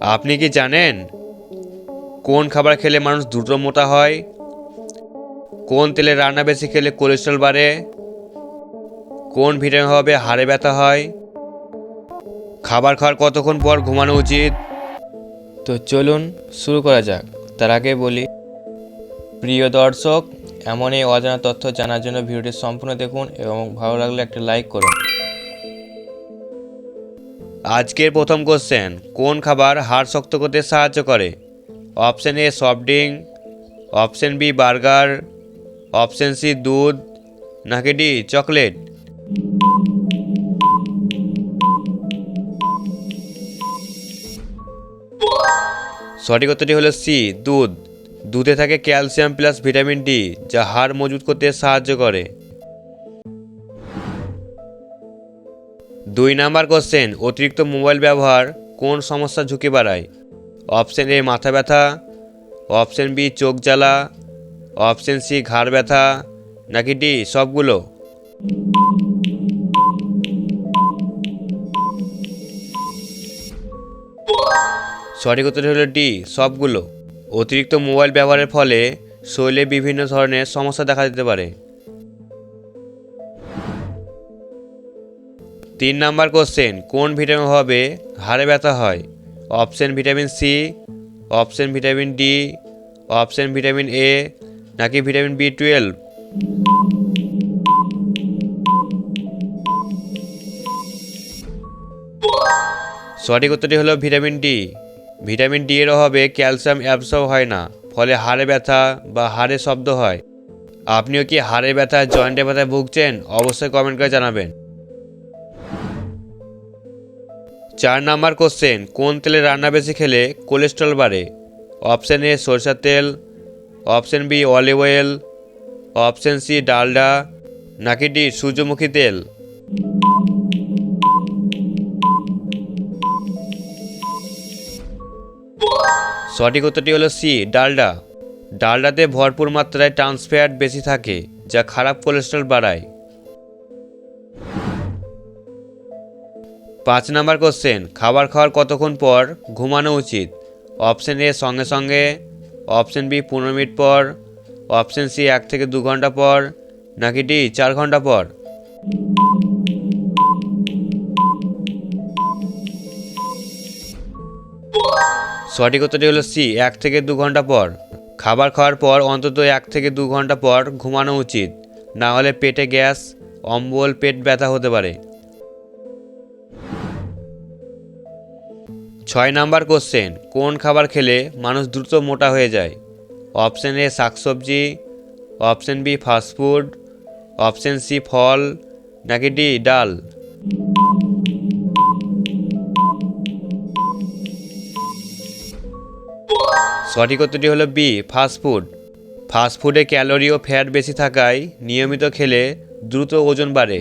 আপনি কি জানেন কোন খাবার খেলে মানুষ দ্রুত মোটা হয়? কোন তেলে রান্না বেশি খেলে কোলেস্ট্রল বাড়ে? কোন ভিটামিন অভাবে হাড়ে ব্যথা হয়? খাবার খাওয়ার কতক্ষণ পর ঘুমানো উচিত? তো চলুন শুরু করা যাক। তার আগে বলি, প্রিয় দর্শক, এমন এই অজানা তথ্য জানার জন্য ভিডিওটি সম্পূর্ণ দেখুন এবং ভালো লাগলে একটা লাইক করুন। আজকের প্রথম কোশ্চেন, কোন খাবার হাড় শক্ত করতে সাহায্য করে? Option A soft drink, option B burger, option C দুধ, নাকি ডি চকলেট? সঠিক উত্তরটি হলো সি দুধ। দুধে থাকে ক্যালসিয়াম প্লাস ভিটামিন ডি, যা হাড় মজবুত করতে সাহায্য করে। 2 নাম্বার কোশ্চেন, অতিরিক্ত মোবাইল ব্যবহার কোন সমস্যার ঝুঁকি বাড়ায়? অপশন এ মাথা ব্যথা, অপশন বি চোখ জ্বালা, অপশন সি ঘাড় ব্যথা, নাকি ডি সবগুলো? সঠিক উত্তর হলো ডি সবগুলো। অতিরিক্ত মোবাইল ব্যবহারের ফলে শরীরে বিভিন্ন ধরনের সমস্যা দেখা দিতে পারে। 3 নাম্বার কোশ্চেন, কোন ভিটামিন অভাবে হাড়ে ব্যথা হয়? Option vitamin C, option vitamin D, option vitamin A, নাকি ভিটামিন বি12? সঠিক উত্তরটি হলো ভিটামিন ডি। ভিটামিন ডি এর অভাবে ক্যালসিয়াম অ্যাবসর্ব হয় না, ফলে হাড়ে ব্যথা বা হাড়ে শব্দ হয়। আপনিও কি হাড়ে ব্যথা জয়েন্টে ব্যথায় ভুগছেন? অবশ্যই কমেন্ট করে জানাবেন। 4 নাম্বার কোশ্চেন, কোন তেলে রান্না বেশি খেলে কোলেস্ট্রল বাড়ে? অপশন এ সরষের তেল, option B olive oil, option C Dalda, নাকি ডি সূর্যমুখী তেল? সঠিক উত্তরটি হলো সি ডালডা। ডালডাতে ভরপুর মাত্রায় ট্রান্স ফ্যাট বেশি থাকে, যা খারাপ কোলেস্ট্রল বাড়ায়। 5 নাম্বার কোশ্চেন, খাবার খাওয়ার কতক্ষণ পর ঘুমানো উচিত? অপশন এ সঙ্গে সঙ্গে, অপশন বি 15 মিনিট পর, অপশন সি 1 থেকে 2 ঘন্টা পর, নাকি ডি 4 ঘন্টা পর? সঠিক উত্তরটি হলো সি 1 থেকে 2 ঘন্টা পর। খাবার খাওয়ার পর অন্তত 1 থেকে 2 ঘন্টা পর ঘুমানো উচিত, না হলে পেটে গ্যাস, অম্বল, পেট ব্যথা হতে পারে। 6 নাম্বার কোশ্চেন, কোন খাবার খেলে মানুষ দ্রুত মোটা হয়ে যায়? অপশন এ শাকসবজি, option B fast food, option C ফল, নাকি ডি ডাল? সঠিক উত্তরটি হলো বি ফাস্টফুড। ফাস্টফুডে ক্যালোরি ও ফ্যাট বেশি থাকায় নিয়মিত খেলে দ্রুত ওজন বাড়ে।